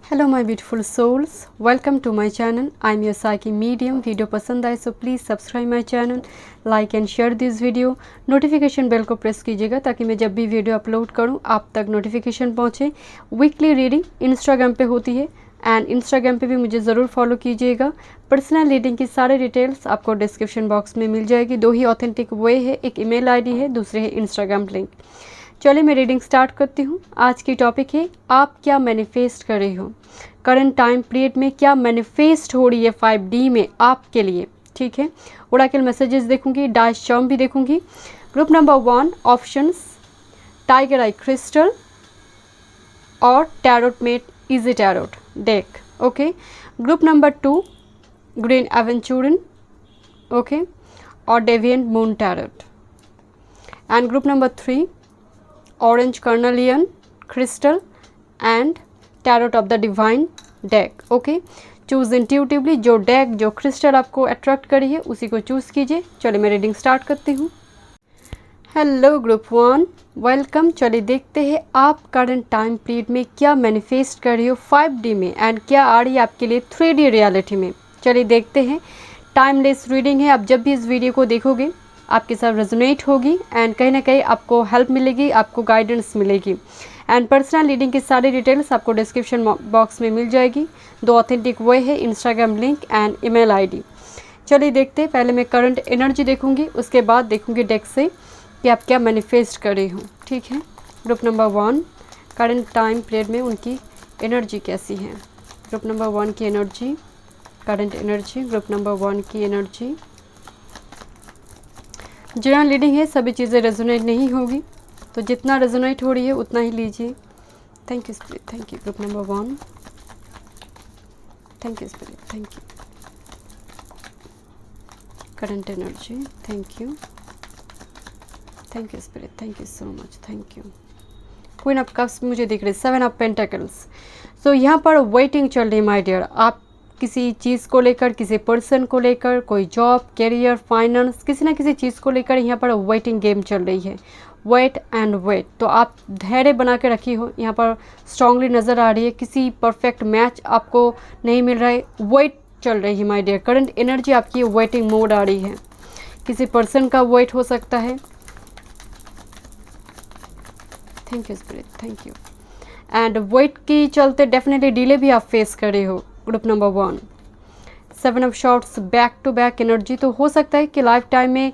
Hello my beautiful souls, welcome to my channel. I am your psychic medium. Video पसंद आए so please subscribe my channel, like and share this video. Notification bell को press कीजिएगा ताकि मैं जब भी video upload करूं आप तक नोटिफिकेशन पहुंचे। वीकली रीडिंग इंस्टाग्राम पे होती है एंड इंस्टाग्राम पे भी मुझे ज़रूर फॉलो कीजिएगा। पर्सनल रीडिंग की सारे डिटेल्स आपको डिस्क्रिप्शन बॉक्स में मिल जाएगी। दो ही ऑथेंटिक वे है, एक ईमेल आईडी है, दूसरे है इंस्टाग्राम लिंक। चलिए मैं रीडिंग स्टार्ट करती हूँ। आज की टॉपिक है आप क्या मैनिफेस्ट कर रहे हो, करंट टाइम पीरियड में क्या मैनिफेस्ट हो रही है 5D में आपके लिए। ठीक है, ओरेकल मैसेजेस देखूंगी, डाइस चार्म भी देखूंगी। Group number 1 options tiger eye crystal और tarot mate easy tarot deck. Okay, group number 2 green aventurine, okay, और deviant moon tarot. And group number 3 orange carnelian crystal and tarot of the divine deck. Okay, choose intuitively, जो deck जो crystal आपको attract करी है उसी को choose कीजिए। चलिए मैं रीडिंग स्टार्ट करती हूँ। Hello group 1, welcome. चलिए देखते हैं आप करंट टाइम पीरियड में क्या मैनिफेस्ट कर रही हो 5D में एंड क्या आ रही है आपके लिए 3D रियलिटी में। चलिए देखते हैं। टाइमलेस रीडिंग है, आप जब भी इस वीडियो को देखोगे आपके साथ रेजोनेट होगी एंड कहीं ना कहीं आपको हेल्प मिलेगी, आपको गाइडेंस मिलेगी। एंड पर्सनल रीडिंग की सारी डिटेल्स आपको डिस्क्रिप्शन बॉक्स में मिल जाएगी। दो ऑथेंटिक वे है, Instagram link and email ID. चलिए देखते हैं। पहले मैं करंट एनर्जी देखूंगी, उसके बाद देखूंगी डेक से कि आप क्या मैनिफेस्ट कर रहे हो। ठीक है, group number 1 current time period में उनकी एनर्जी कैसी है। ग्रुप नंबर 1 की energy, current energy, group number 1 की एनर्जी। जनरल रीडिंग है, सभी चीज़ें रेजोनेट नहीं होगी, तो जितना रेजोनेट हो रही है उतना ही लीजिए। Thank you spirit, thank you. Group number 1, thank you spirit, thank you. Current energy, thank you, thank you spirit, thank you so much, thank you. Queen of cups मुझे दिख रही है, 7 ऑफ पेंटिकल्स। सो यहाँ पर वेटिंग चल रही है my dear. आप किसी चीज़ को लेकर, किसी पर्सन को लेकर, कोई जॉब, करियर, फाइनेंस, किसी ना किसी चीज़ को लेकर यहाँ पर वेटिंग गेम चल रही है। वेट एंड वेट, तो आप धैर्य बना के रखी हो, यहाँ पर स्ट्रांगली नज़र आ रही है। किसी परफेक्ट मैच आपको नहीं मिल रहा है, वेट चल रही है माय डियर। करंट एनर्जी आपकी वेटिंग मोड आ रही है। किसी पर्सन का वेट हो सकता है। Thank you spirit, thank you. And wait की चलते डेफिनेटली डिले भी आप फेस कर रहे हो। Group number 1 7 of swords, back to back energy. तो हो सकता है कि लाइफ टाइम में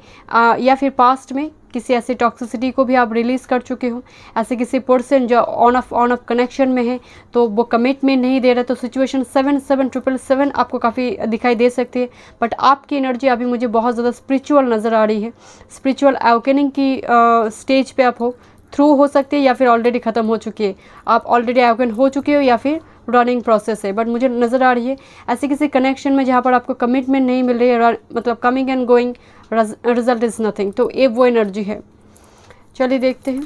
या फिर पास्ट में किसी ऐसी टॉक्सिसिटी को भी आप रिलीज़ कर चुके हो। ऐसे किसी पर्सन जो ऑन ऑफ कनेक्शन में है तो वो कमिटमेंट नहीं दे रहा, तो सिचुएशन 77777 आपको काफ़ी दिखाई दे सकती है। बट आपकी एनर्जी अभी मुझे बहुत ज़्यादा स्पिरिचुअल नज़र आ रही है। स्पिरिचुअल अवेकनिंग की स्टेज पे आप हो, थ्रू हो सकती है या फिर ऑलरेडी ख़त्म हो चुकी है। आप ऑलरेडी अवेकन हो चुके हो या फिर रनिंग प्रोसेस है, बट मुझे नज़र आ रही है ऐसे किसी कनेक्शन में जहाँ पर आपको कमिटमेंट नहीं मिल रही है, मतलब coming and going, result is nothing. तो ये वो एनर्जी है। चलिए देखते हैं।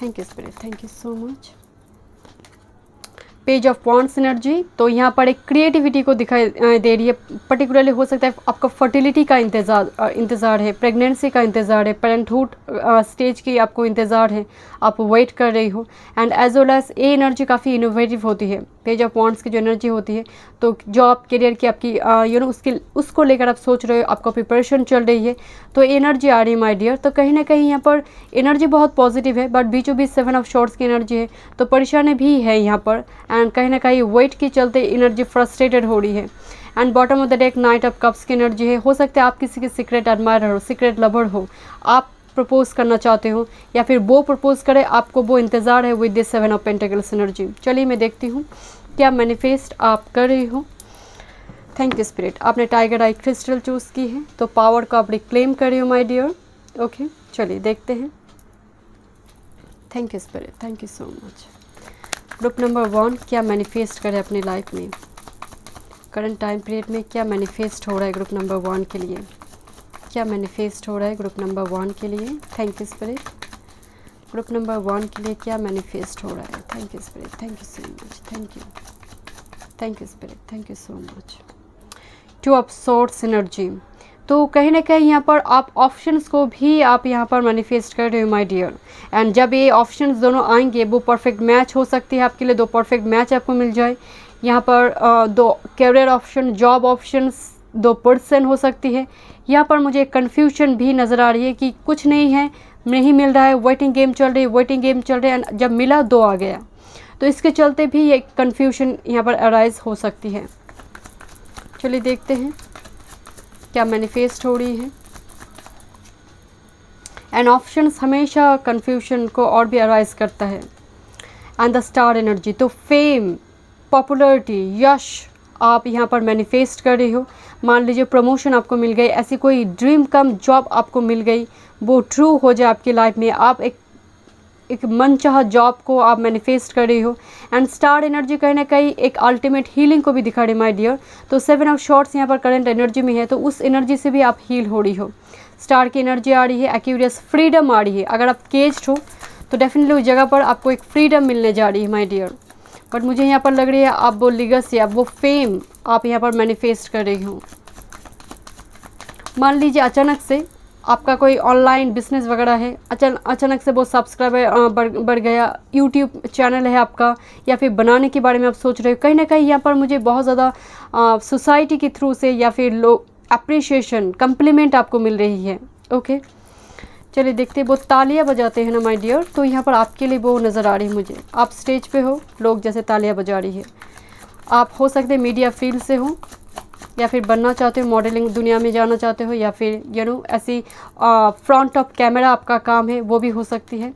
Thank you spirit, thank you so much. Page of wands energy, तो यहाँ पर एक क्रिएटिविटी को दिखाई दे रही है। पर्टिकुलरली हो सकता है आपका फर्टिलिटी का इंतज़ार है, प्रेगनेंसी का इंतज़ार है, पेरेंटहुड स्टेज की आपको इंतज़ार है, आप वेट कर रही हो। एंड एज वेल एज ये एनर्जी काफ़ी इनोवेटिव होती है। पेज ऑफ वॉन्ड्स की जो एनर्जी होती है, तो जॉब करियर की आपकी उसको लेकर आप सोच रहे हो, आपका प्रिपरेशन चल रही है, तो एनर्जी आ रही है माय डियर। तो कहीं ना कहीं यहाँ पर एनर्जी बहुत पॉजिटिव है, बट बीचों बीच 7 ऑफ शॉर्ट्स की एनर्जी है, तो परेशानी भी है यहाँ पर। एंड कहीं ना कहीं वेट के चलते एनर्जी फ्रस्ट्रेटेड हो रही है। And bottom of the deck night of cups की एनर्जी है। हो सकता है आप किसी के सीक्रेट एडमायरर हो, सीक्रेट लवर हो, आप प्रपोज करना चाहते हो या फिर वो प्रपोज करे, आपको वो इंतज़ार है with this 7 of pentacles energy. चलिए मैं देखती हूँ क्या मैनिफेस्ट आप कर रही हो। थैंक यू स्पिरिट, आपने टाइगर आई क्रिस्टल चूज़ की है, तो पावर को आप रिक्लेम कर रही हो माय डियर। ओके, चलिए देखते हैं। Thank you spirit, thank you so much. Group number 1 क्या मैनिफेस्ट करे अपनी लाइफ में, करंट टाइम पीरियड में क्या मैनिफेस्ट हो रहा है ग्रुप नंबर 1 के लिए, क्या मैनिफेस्ट हो रहा है ग्रुप नंबर 1 के लिए। Thank you spirit, group number 1 के लिए क्या मैनिफेस्ट हो रहा है। Thank you spirit, thank you so much, thank you, thank you spirit, thank you so much. 2 of swords energy, तो कहीं ना कहीं यहाँ पर आप ऑप्शंस को भी आप यहाँ पर मैनिफेस्ट कर रहे हो माय डियर। एंड जब ये ऑप्शंस दोनों आएंगे वो परफेक्ट मैच हो सकती है आपके लिए, 2 परफेक्ट मैच आपको मिल जाए। यहाँ पर 2 career option, job options, 2 person हो सकती है। यहाँ पर मुझे कन्फ्यूजन भी नज़र आ रही है कि कुछ नहीं है, नहीं मिल रहा है, वेटिंग गेम चल रही है, वेटिंग गेम चल रही है, जब मिला 2 आ गया। तो इसके चलते भी ये कन्फ्यूजन यहाँ पर अराइज हो सकती है। चलिए देखते हैं क्या मैनिफेस्ट हो रही है। एंड ऑप्शंस हमेशा कन्फ्यूजन को और भी अराइज करता है। एंड द स्टार एनर्जी, तो फेम, पॉपुलैरिटी, यश आप यहाँ पर मैनिफेस्ट कर रहे हो। मान लीजिए प्रमोशन आपको मिल गई, ऐसी कोई ड्रीम कम जॉब आपको मिल गई, वो ट्रू हो जाए आपकी लाइफ में, आप एक मनचाहा जॉब को आप मैनिफेस्ट कर रही हो। एंड स्टार एनर्जी कहीं ना कहीं एक अल्टीमेट हीलिंग को भी दिखा रही है माय डियर। तो 7 ऑफ शॉर्ट्स यहाँ पर करंट एनर्जी में है, तो उस एनर्जी से भी आप हील हो रही हो। स्टार की एनर्जी आ रही है, एक्यूरियस फ्रीडम आ रही है। अगर आप केज्ड हो तो डेफिनेटली उस जगह पर आपको एक फ्रीडम मिलने जा रही है माय डियर। बट मुझे यहाँ पर लग रही है आप वो लिगेसी, आप वो फेम आप यहाँ पर मैनिफेस्ट कर रही हो। मान लीजिए अचानक से आपका कोई ऑनलाइन बिजनेस वगैरह है, अचानक से वो सब्सक्राइबर बढ़ गया, यूट्यूब चैनल है आपका, या फिर बनाने के बारे में आप सोच रहे हो। कहीं ना कहीं यहाँ पर मुझे बहुत ज़्यादा सोसाइटी के थ्रू से या फिर लोग अप्रिशिएशन, कम्प्लीमेंट आपको मिल रही है। ओके, चलिए देखते हैं। वो तालियां बजाते हैं ना माय डियर, तो यहाँ पर आपके लिए वो नज़र आ रही है मुझे। आप स्टेज पे हो, लोग जैसे तालियां बजा रही है। आप हो सकते हैं मीडिया फील्ड से हो, या फिर बनना चाहते हो, मॉडलिंग दुनिया में जाना चाहते हो, या फिर ऐसी फ्रंट ऑफ कैमरा आपका काम है, वो भी हो सकती है।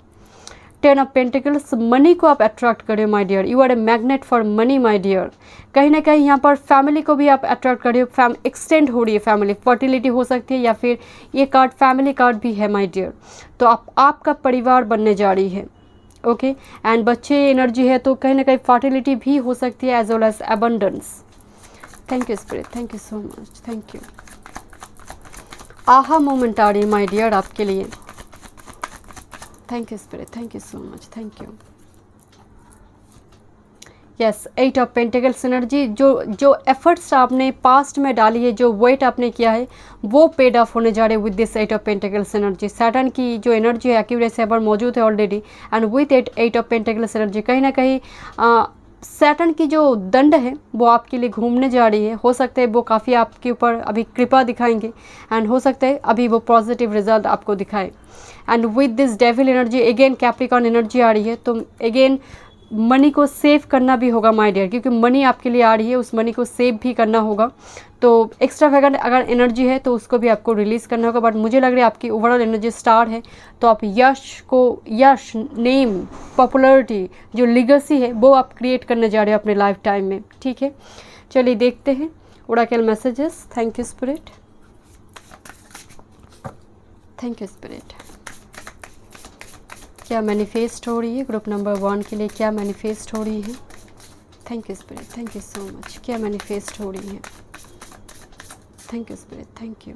10 ऑफ पेंटिकल्स, मनी को आप अट्रैक्ट करें my dear. You are a magnet for money my dear. कहीं ना कहीं यहाँ पर फैमिली को भी आप अट्रैक्ट कर रहे हो, एक्सटेंड हो रही है फैमिली, फर्टिलिटी हो सकती है, या फिर ये कार्ड फैमिली कार्ड भी है माय डियर। तो आपका परिवार बनने जा रही है। ओके, एंड बच्चे एनर्जी है, तो कहीं ना कहीं फर्टिलिटी भी हो सकती है, as well as abundance. Thank you spirit, thank you so much, thank you. Aha moment आ रही है माय डियर आपके लिए। Thank you spirit, thank you so much, thank you. Yes, 8 of pentacles energy, जो एफर्ट्स आपने past में डाली है, जो वेट आपने किया है, वो पेड ऑफ होने जा रहे हैं with this 8 of pentacles energy. Saturn की जो एनर्जी है एक्यूरेसी यहाँ पर मौजूद है already, and with 8 of pentacles energy कहीं ना कहीं सैटर्न की जो दंड है वो आपके लिए घूमने जा रही है। हो सकता है वो काफ़ी आपके ऊपर अभी कृपा दिखाएंगे, एंड हो सकता है अभी वो पॉजिटिव रिजल्ट आपको दिखाए। And with this devil energy again Capricorn energy आ रही है, तो अगेन मनी को सेव करना भी होगा माय डियर, क्योंकि मनी आपके लिए आ रही है, उस मनी को सेव भी करना होगा। तो एक्स्ट्रा वैगन अगर एनर्जी है तो उसको भी आपको रिलीज़ करना होगा। बट मुझे लग रहा है आपकी ओवरऑल एनर्जी स्टार है, तो आप यश, नेम, पॉपुलैरिटी, जो लिगेसी है वो आप क्रिएट करने जा रहे हो अपने लाइफ टाइम में। ठीक है, चलिए देखते हैं Oracle messages. Thank you spirit, thank you spirit. क्या मैनिफेस्ट हो रही है ग्रुप नंबर 1 के लिए, क्या मैनिफेस्ट हो रही है? Thank you spirit, thank you so much. क्या मैनिफेस्ट हो रही है? Thank you spirit, thank you.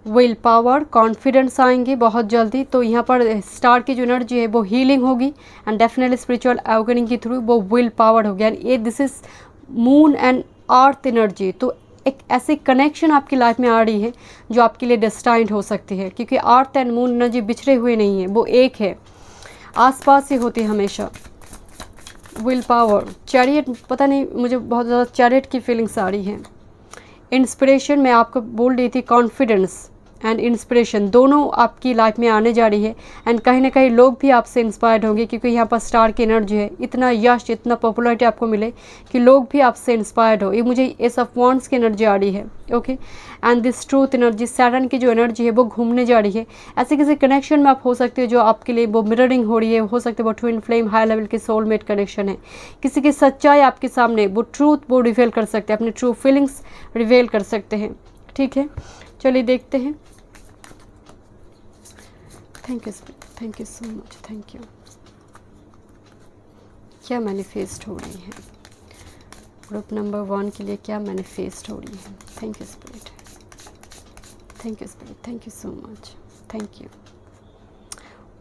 Will power, confidence आएंगे बहुत जल्दी। तो यहाँ पर स्टार की जो एनर्जी है वो हीलिंग होगी, एंड डेफिनेटली स्पिरिचुअल अवेकनिंग के थ्रू वो विल पावर होगी। एंड ये this is moon and earth energy, तो एक ऐसी कनेक्शन आपकी लाइफ में आ रही है जो आपके लिए डेस्टाइंड हो सकती है, क्योंकि अर्थ एंड मून एनर्जी बिछड़े हुए नहीं है, वो एक है, आसपास ही होती है हमेशा। विल पावर, चैरियट, पता नहीं मुझे बहुत ज़्यादा चैरियट की फीलिंग्स आ रही है। इंस्पिरेशन, मैं आपको बोल रही थी, कॉन्फिडेंस एंड इंस्पिरेशन दोनों आपकी लाइफ में आने जा रही है। एंड कहीं ना कहीं लोग भी आपसे इंस्पायर्ड होंगे, क्योंकि यहाँ पर स्टार की एनर्जी है, इतना यश, इतना पॉपुलैरिटी आपको मिले कि लोग भी आपसे इंस्पायर्ड हो। ये मुझे एस ऑफ वांड्स की एनर्जी आ रही है। Okay, and this truth energy, Saturn की जो एनर्जी है वो घूमने जा रही है। ऐसे किसी कनेक्शन में आप हो सकते हो जो आपके लिए वो मिररिंग हो रही है, हो सकते है वो ट्विन फ्लेम हाई लेवल की सोलमेट कनेक्शन है। किसी की सच्चाई आपके सामने, वो ट्रूथ वो रिवेल कर सकते हैं, अपने ट्रू फीलिंग्स रिवेल कर सकते हैं। ठीक है, चलिए देखते हैं। Thank you, thank you so much, thank you. क्या मैनिफेस्ट हो रही है ग्रुप नंबर 1 के लिए, क्या मैनिफेस्ट हो रही है? Thank you spirit, thank you spirit, thank you so much, thank you.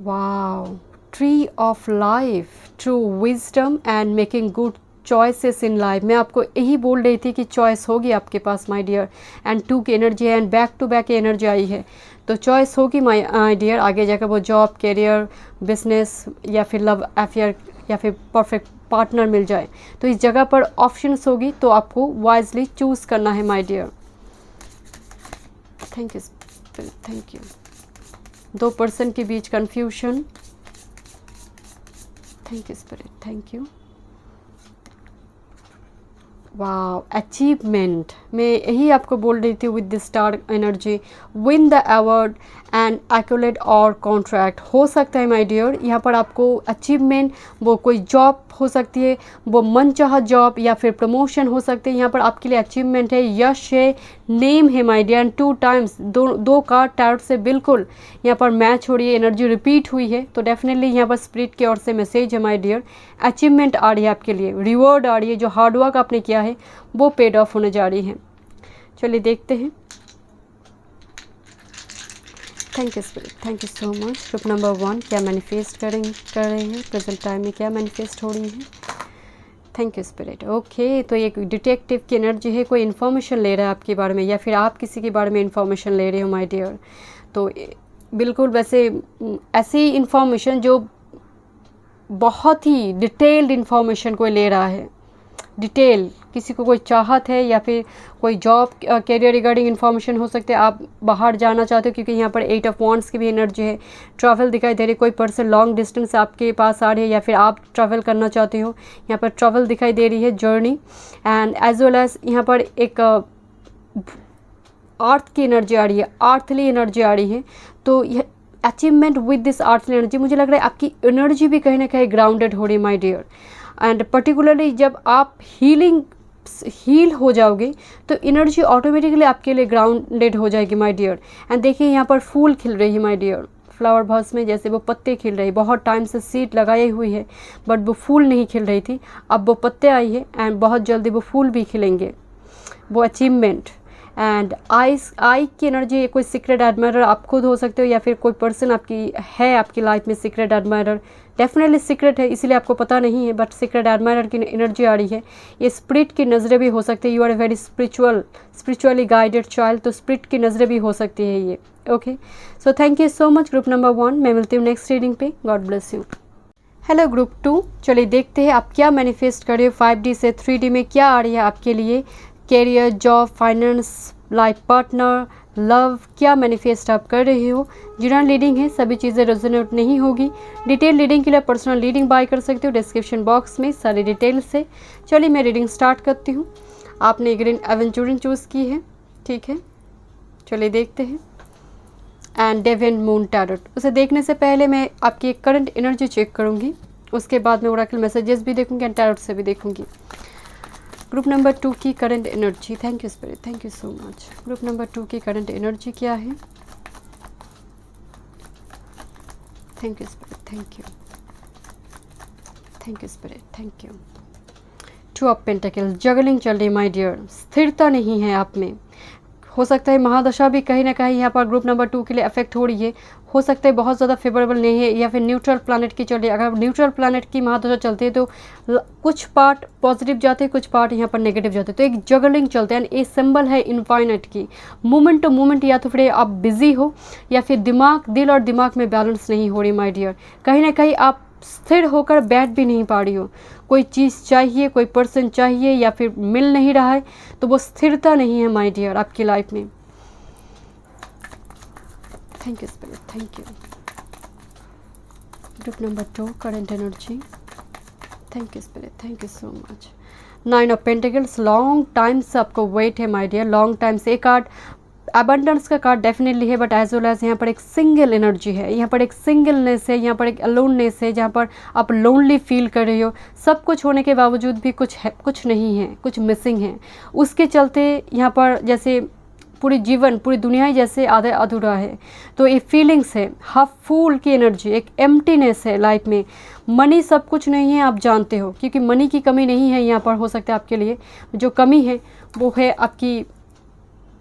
Wow, tree of life, true wisdom and making good choices in life. मैं आपको यही बोल रही थी कि चॉइस होगी आपके पास माय डियर। एंड 2 की एनर्जी है and back to back energy आई है, तो चॉइस होगी माय डियर। आगे जाकर वो जॉब, करियर, बिजनेस या फिर लव अफेयर या फिर परफेक्ट पार्टनर मिल जाए, तो इस जगह पर ऑप्शंस होगी, तो आपको वाइजली चूज़ करना है my dear. Thank you, thank you. 2 person के बीच confusion, thank you spirit, thank you. Wow, achievement, मैं यही आपको बोल रही थी with the star energy, win the award and accolade और कॉन्ट्रैक्ट हो सकता है माय डियर। यहाँ पर आपको अचीवमेंट, वो कोई जॉब हो सकती है, वो मनचाहा जॉब या फिर प्रमोशन हो सकते हैं। यहाँ पर आपके लिए अचीवमेंट है, यश है, नेम है माय डियर। एंड 2 टाइम्स, दो कार्ड टैरोट से बिल्कुल यहाँ पर मैच हो रही है, एनर्जी रिपीट हुई है, तो डेफिनेटली यहाँ पर स्पिरिट की ओर से मैसेज है माय डियर। अचीवमेंट आ रही है आपके लिए, रिवॉर्ड आ रही है, जो हार्डवर्क आपने किया है वो पेड ऑफ होने जा रही है। चलिए देखते हैं। Thank you spirit, thank you so much. Group number 1 क्या मैनिफेस्ट कर रहे हैं, प्रेजेंट टाइम में क्या मैनिफेस्ट हो रही है। Thank you spirit. ओके, तो एक डिटेक्टिव की एनर्जी है, कोई इन्फॉर्मेशन ले रहा है आपके बारे में या फिर आप किसी के बारे में इन्फॉर्मेशन ले रहे हो माय डियर। तो बिल्कुल वैसे ऐसी इन्फॉर्मेशन जो बहुत ही डिटेल्ड इन्फॉर्मेशन कोई ले रहा है, डिटेल, किसी को कोई चाहत है या फिर कोई जॉब कैरियर रिगार्डिंग इन्फॉर्मेशन हो सकते हैं। आप बाहर जाना चाहते हो, क्योंकि यहाँ पर 8 ऑफ वॉन्ड्स की भी एनर्जी है। ट्रैवल दिखाई दे रही है, कोई पर्सन लॉन्ग डिस्टेंस आपके पास आ रही है या फिर आप ट्रैवल करना चाहते हो। यहाँ पर ट्रैवल दिखाई दे रही है, journey, and as well as यहाँ पर एक अर्थ की एनर्जी आ रही है, अर्थली एनर्जी आ रही है। तो यह achievement with this earthly energy, मुझे लग रहा है आपकी एनर्जी भी कहीं ना कहीं ग्राउंडेड हो रही है माय डियर। एंड पर्टिकुलरली जब आप हील हो जाओगे तो एनर्जी ऑटोमेटिकली आपके लिए ग्राउंडेड हो जाएगी माय डियर। एंड देखिए यहाँ पर फूल खिल रही है माय डियर, फ्लावर भाउस में जैसे वो पत्ते खिल रहे हैं। बहुत टाइम से सीड लगाई हुई है बट वो फूल नहीं खिल रही थी, अब वो पत्ते आई है एंड बहुत जल्दी वो फूल भी खिलेंगे। वो अचीवमेंट एंड आई की एनर्जी, कोई सीक्रेट एडमायरर आप खुद हो सकते हो या फिर कोई पर्सन आपकी है आपकी लाइफ में सीक्रेट एडमायरर। डेफिनेटली सीक्रेट है, इसीलिए आपको पता नहीं है, बट सीक्रेट एडमायरर की एनर्जी आ रही है। ये स्पिरिट की नज़रें भी हो सकती है। You are a very spiritually guided child, तो स्पिरिट की नज़रें भी हो सकती है ये। Okay, so thank you so much group number 1। मैं मिलती हूँ नेक्स्ट रीडिंग पे। God bless you. Hello group 2, चलिए देखते हैं आप क्या मैनिफेस्ट कर रहे हो 5D से 3D में क्या आ रही है आपके लिए। Career, job, finance, life partner, love, क्या मैनिफेस्ट आप कर रहे हो। जनरल रीडिंग है, सभी चीज़ें रेजोनेट नहीं होगी। डिटेल रीडिंग के लिए पर्सनल रीडिंग बाय कर सकते हो डिस्क्रिप्शन बॉक्स में सारी डिटेल्स से। चलिए मैं रीडिंग स्टार्ट करती हूँ। आपने ग्रीन एवेंचुरिन चूज़ की है, ठीक है, चलिए देखते हैं। एंड डेविन मून टैरोट, उसे देखने से पहले मैं आपकी एक करंट एनर्जी चेक करूँगी, उसके बाद मैं ओरेकल मैसेजेस भी देखूँगी एंड टैरोट से भी देखूँगी। ग्रुप नंबर 2 की current energy, thank you spirit, thank you so much. Group number 2 की करंट एनर्जी क्या है। Thank you spirit, thank you, thank you spirit, thank you. 2 of pentacles, juggling चल रही माय डियर, स्थिरता नहीं है आप में। हो सकता है महादशा भी कहीं ना कहीं यहाँ पर ग्रुप नंबर 2 के लिए अफेक्ट हो रही है। हो सकता है बहुत ज़्यादा फेवरेबल नहीं है या फिर न्यूट्रल प्लैनेट की चल रही है। अगर न्यूट्रल प्लैनेट की महादशा चलती है तो कुछ पार्ट पॉजिटिव जाते हैं, कुछ पार्ट यहाँ पर नेगेटिव जाते हैं, तो एक जगलिंग चलते हैं। एंड ये सिंबल है इनफाइनाइट की, मोमेंट टू मोमेंट, या तो फिर आप बिजी हो या फिर दिल और दिमाग में बैलेंस नहीं हो रही माय डियर। कहीं ना कहीं आप स्थिर होकर बैठ भी नहीं पा रही हो। कोई चीज़ चाहिए, कोई पर्सन चाहिए या फिर मिल नहीं रहा है, तो वो स्थिरता नहीं है माय डियर आपकी लाइफ में। Thank you spirit, thank you. Group number 2 current energy, thank you spirit, thank you so much. 9 of pentacles, long time से आपको वेट है माय डियर, लॉन्ग टाइम से। एक कार्ड अबंडेंस का कार्ड डेफिनेटली है, but as well as यहाँ पर एक सिंगल एनर्जी है, यहाँ पर एक सिंगलनेस है, यहाँ पर एक अलोननेस है, जहाँ पर आप लोनली फील कर रही हो। सब कुछ होने के बावजूद भी कुछ नहीं है, कुछ मिसिंग है। उसके चलते यहाँ पर जैसे पूरी दुनिया ही जैसे आधा अधूरा है। तो ये फीलिंग्स है, हाफ फूल की एनर्जी, एक एम्प्टीनेस है लाइफ में। मनी सब कुछ नहीं है, आप जानते हो, क्योंकि मनी की कमी नहीं है यहाँ पर। हो सकता है आपके लिए जो कमी है वो है आपकी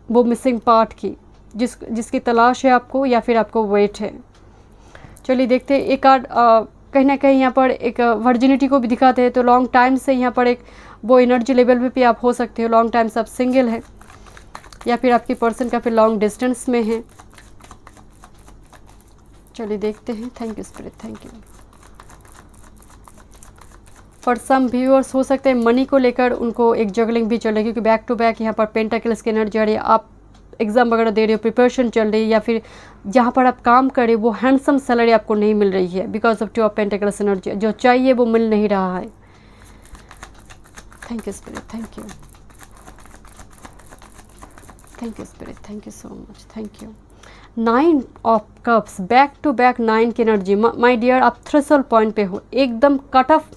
वो मिसिंग पार्ट की, जिसकी तलाश है आपको या फिर आपको वेट है। चलिए देखते हैं। एक कार्ड कहीं ना कहीं यहाँ पर एक वर्जिनिटी को भी दिखाते हैं। तो लॉन्ग टाइम से यहाँ पर एक वो एनर्जी लेवल पे भी आप हो सकते हो। लॉन्ग टाइम से आप सिंगल है या फिर आपकी पर्सन का फिर लॉन्ग डिस्टेंस में है। चलिए देखते हैं। Thank you spirit, thank you. For some viewers हो सकते हैं मनी को लेकर उनको एक जगलिंग भी चल रही है, क्योंकि बैक टू बैक यहाँ पर पेंटाकल्स की एनर्जी आ रही है। आप एग्ज़ाम वगैरह दे रहे हो, प्रिपरेशन चल रही है, या फिर जहाँ पर आप काम कर रहे हो वो हैंडसम सैलरी आपको नहीं मिल रही है because of 2 of pentacles energy. जो चाहिए वो मिल नहीं रहा है। Thank you spirit, thank you, thank you spirit, thank you so much, thank you. 9 of cups, back to back 9 की एनर्जी। माय डियर, आप थ्रेशोल्ड पॉइंट पे हो, एकदम कट ऑफ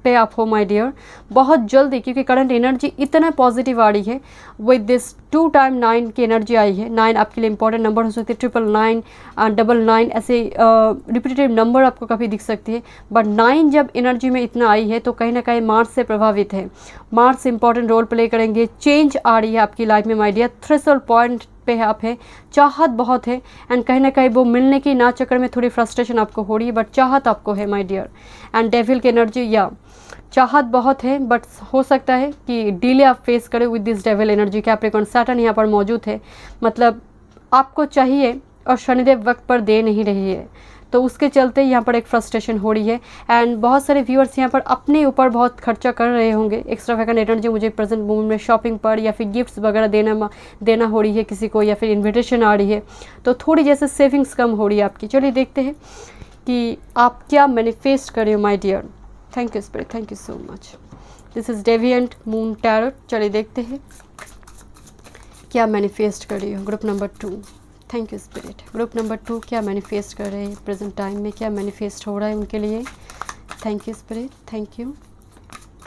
पे आप हो माय डियर, बहुत जल्दी, क्योंकि करंट एनर्जी इतना पॉजिटिव आ रही है। विद दिस 2 टाइम 9 की एनर्जी आई है। 9 आपके लिए इंपॉर्टेंट नंबर हो सकती है। 999, 99 ऐसे रिपीटेटिव नंबर आपको कभी दिख सकती है, बट 9 जब एनर्जी में इतना आई है तो कहीं ना कहीं मार्स से प्रभावित है। मार्स इंपॉर्टेंट रोल प्ले करेंगे। चेंज आ रही है आपकी लाइफ में माय डियर। थ्रेशोल्ड पॉइंट पे आप है, चाहत बहुत है, एंड कहीं ना कहीं वो मिलने की ना चक्कर में थोड़ी फ्रस्ट्रेशन आपको हो रही है, बट चाहत आपको है माय डियर। एंड डेविल की एनर्जी, या चाहत बहुत है, बट हो सकता है कि डिले आप फेस करें with this devil energy. Capricorn, Saturn यहाँ पर मौजूद है, मतलब आपको चाहिए और शनिदेव वक्त पर दे नहीं रही है, तो उसके चलते यहाँ पर एक फ्रस्ट्रेशन हो रही है। एंड बहुत सारे व्यूअर्स यहाँ पर अपने ऊपर बहुत खर्चा कर रहे होंगे। एक्स्ट्रा वैकेंट एनर्जी मुझे प्रेजेंट मोमेंट में शॉपिंग पर या फिर गिफ्ट्स वगैरह देना हो रही है किसी को, या फिर इन्विटेशन आ रही है, तो थोड़ी जैसे सेविंग्स कम हो रही है आपकी। चलिए देखते हैं कि आप क्या मैनिफेस्ट कर रहे हो my dear. Thank you spirit, thank you so much. This is Deviant moon Tarot. चलिए देखते हैं क्या मैनिफेस्ट कर रही हो। Group number 2, thank you spirit. Group number 2 क्या मैनिफेस्ट कर रहे हैं प्रेजेंट टाइम में, क्या मैनिफेस्ट हो रहा है उनके लिए। Thank you spirit, thank you,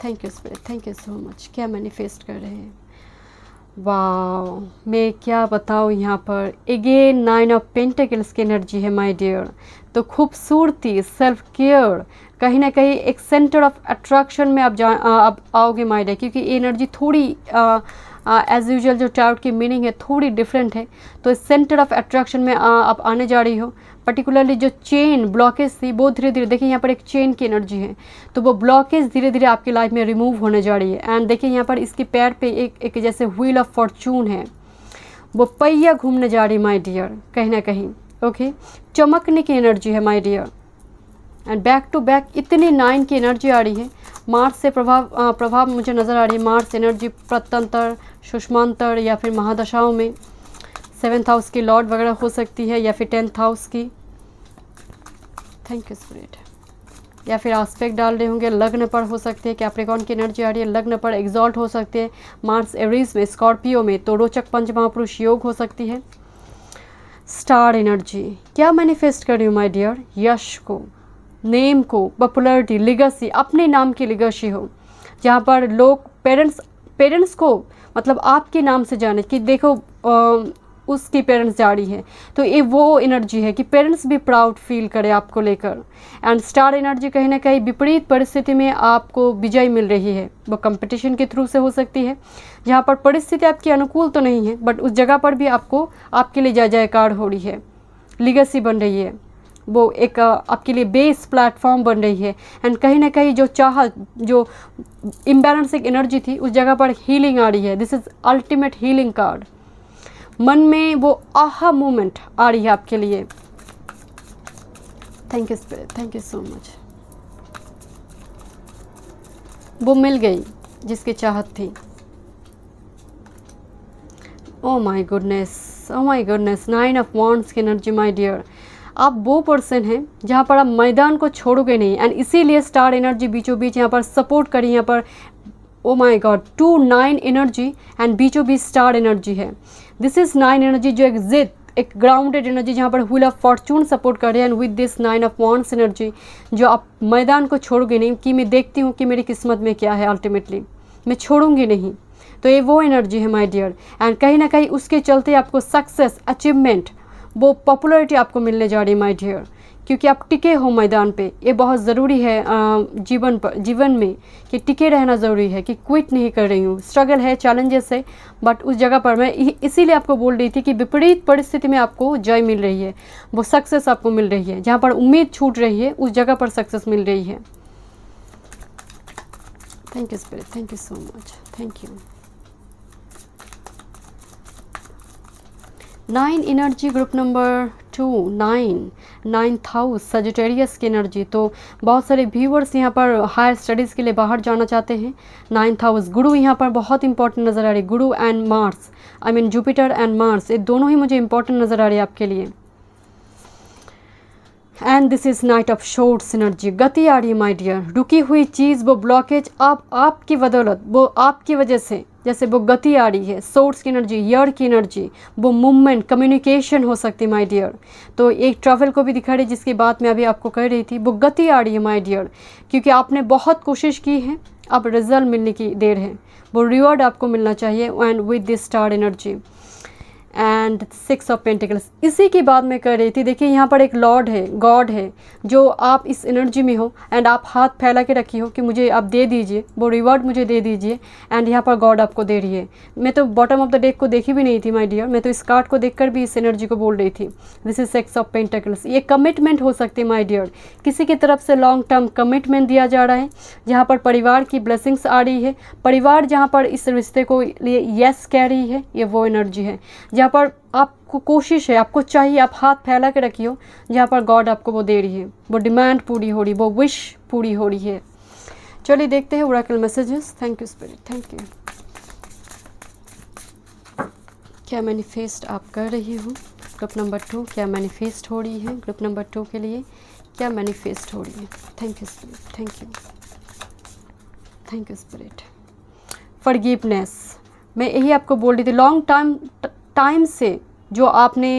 thank you spirit, thank you so much. क्या मैनिफेस्ट कर रहे हैं। वाह, मैं क्या बताऊँ यहाँ पर। अगेन 9 ऑफ पेंटिकल्स की एनर्जी है माय डियर। तो खूबसूरती, सेल्फ केयर, कहीं ना कहीं एक सेंटर ऑफ अट्रैक्शन में आप आओगे माय डियर, क्योंकि ये एनर्जी थोड़ी एज यूजुअल जो टैरोट की मीनिंग है थोड़ी डिफरेंट है। तो इस सेंटर ऑफ अट्रैक्शन में आप आने जा रही हो। पर्टिकुलरली जो चेन ब्लॉकेज थी वो धीरे धीरे, देखिए यहाँ पर एक चेन की एनर्जी है, तो वो ब्लॉकेज धीरे धीरे आपकी लाइफ में रिमूव होने जा रही है। एंड देखिए यहाँ पर इसके पैर पे एक जैसे व्हील ऑफ फॉर्चून है, वो पहिया घूमने जा रही माय डियर कहीं ना कहीं। ओके, चमकने की एनर्जी है my dear. And back to back इतनी 9 की एनर्जी आ रही है। मार्स से प्रभाव मुझे नज़र आ रही है। मार्स एनर्जी प्रत्यंतर, सुषमांतर या फिर महादशाओं में 7th हाउस की लॉर्ड वगैरह हो सकती है, या फिर 10th हाउस की। Thank you spirit. या फिर आस्पेक्ट डाल रहे होंगे, लग्न पर हो सकते हैं। कैप्रिकॉर्न की एनर्जी आ रही है, लग्न पर एग्जॉल्ट हो सकते हैं। मार्स एरीज में, स्कॉर्पियो में, तो रोचक पंच महापुरुष योग हो सकती है। स्टार एनर्जी क्या मैनिफेस्ट कर रही हूँ माय डियर। यश को, नेम को, पॉपुलैरिटी, लिगेसी, अपने नाम की लिगेसी हो, जहाँ पर लोग पेरेंट्स को मतलब आपके नाम से जाने कि देखो उसकी पेरेंट्स जा रही है, तो ये वो एनर्जी है कि पेरेंट्स भी प्राउड फील करे आपको लेकर। एंड स्टार एनर्जी कहीं ना कहीं विपरीत परिस्थिति में आपको विजय मिल रही है, वो कंपटीशन के थ्रू से हो सकती है, जहाँ पर परिस्थिति आपकी अनुकूल तो नहीं है, बट उस जगह पर भी आपको आपके लिए जय जयकार हो रही है, लिगेसी बन रही है, वो एक आपके लिए बेस प्लेटफॉर्म बन रही है। एंड कहीं ना कहीं जो जो इम्बैलेंसिंग एनर्जी थी उस जगह पर हीलिंग आ रही है। This is ultimate healing card. मन में वो आहा मोमेंट आ रही है आपके लिए। Thank you spirit, thank you so much. वो मिल गई जिसकी चाहत थी। Oh my goodness, oh my goodness. 9 of wands की एनर्जी माय डियर। आप वो पर्सन हैं जहाँ पर आप मैदान को छोड़ोगे नहीं, एंड इसीलिए स्टार एनर्जी बीचों बीच यहाँ पर सपोर्ट करी। यहाँ पर oh my God 2-9 energy and बीचों बीच स्टार एनर्जी है। दिस इज़ 9 एनर्जी जो एक जिद, एक ग्राउंडेड एनर्जी, जहाँ पर व्हील ऑफ फॉर्चून सपोर्ट कर रहे हैं। And with this 9 of wands energy, जो आप मैदान को छोड़ोगे नहीं कि मैं देखती हूँ कि मेरी किस्मत में क्या है, अल्टीमेटली मैं छोड़ूंगी नहीं। तो ये वो एनर्जी है माय डियर। एंड कहीं ना कहीं उसके चलते आपको सक्सेस, अचीवमेंट, वो पॉपुलैरिटी आपको मिलने जा रही है माय डियर, क्योंकि आप टिके हो मैदान पे। ये बहुत ज़रूरी है जीवन में कि टिके रहना ज़रूरी है, कि क्विट नहीं कर रही हूँ। स्ट्रगल है, चैलेंजेस है, बट उस जगह पर मैं इसीलिए आपको बोल रही थी कि विपरीत परिस्थिति में आपको जय मिल रही है, वो सक्सेस आपको मिल रही है। जहाँ पर उम्मीद छूट रही है उस जगह पर सक्सेस मिल रही है। Thank you spirit, thank you so much, thank you. 9 energy, group number 2, 9th house, Sagittarius की एनर्जी। तो बहुत सारे व्यूअर्स यहाँ पर हायर स्टडीज़ के लिए बाहर जाना चाहते हैं। 9th हाउस, गुरु यहाँ पर बहुत इंपॉर्टेंट नज़र आ रही है। गुरु and Mars, I mean Jupiter and Mars, ये दोनों ही मुझे इंपॉर्टेंट नज़र आ रही है आपके लिए। And this is night of shorts energy, गति आ रही है माय डियर। रुकी हुई चीज़, वो ब्लॉकेज आपकी बदौलत, वो आपकी वजह से जैसे वो गति आ रही है। सोर्स की एनर्जी, ईयर की एनर्जी, वो मूवमेंट, कम्युनिकेशन हो सकती है माय डियर। तो एक ट्रैवल को भी दिखा रही है जिसकी बात मैं अभी आपको कह रही थी। वो गति आ रही है माय डियर, क्योंकि आपने बहुत कोशिश की है, अब रिजल्ट मिलने की देर है। वो रिवॉर्ड आपको मिलना चाहिए। And with this star energy and 6 of pentacles, इसी की बात मैं कर रही थी। देखिए यहाँ पर एक लॉर्ड है, गॉड है, जो आप इस एनर्जी में हो एंड आप हाथ फैला के रखी हो कि मुझे आप दे दीजिए, वो रिवॉर्ड मुझे दे दीजिए। एंड यहाँ पर गॉड आपको दे रही है। मैं तो बॉटम ऑफ द डेक को देखी भी नहीं थी माय डियर, मैं तो इस कार्ड को देखकर भी इस एनर्जी को बोल रही थी। This is 6 of pentacles. ये कमिटमेंट हो सकती है माय डियर, किसी की तरफ से लॉन्ग टर्म कमिटमेंट दिया जा रहा है, जहाँ पर परिवार की ब्लेसिंग्स आ रही है। परिवार जहाँ पर इस रिश्ते को लिए यस कह रही है, ये वो एनर्जी है जहाँ पर आपको कोशिश है, आपको चाहिए, आप हाथ फैला के रखियो, जहाँ पर गॉड आपको वो दे रही है, वो डिमांड पूरी हो रही, वो विश पूरी हो रही है। चलिए देखते हैं Oracle messages. Thank you spirit, thank you. क्या मैनिफेस्ट आप कर रही हो? ग्रुप नंबर 2, क्या मैनिफेस्ट हो रही है ग्रुप नंबर 2 के लिए? क्या मैनिफेस्ट हो रही है? Thank you spirit, thank you, thank you spirit. Forgiveness, मैं यही आपको बोल रही थी। लॉन्ग टाइम से जो आपने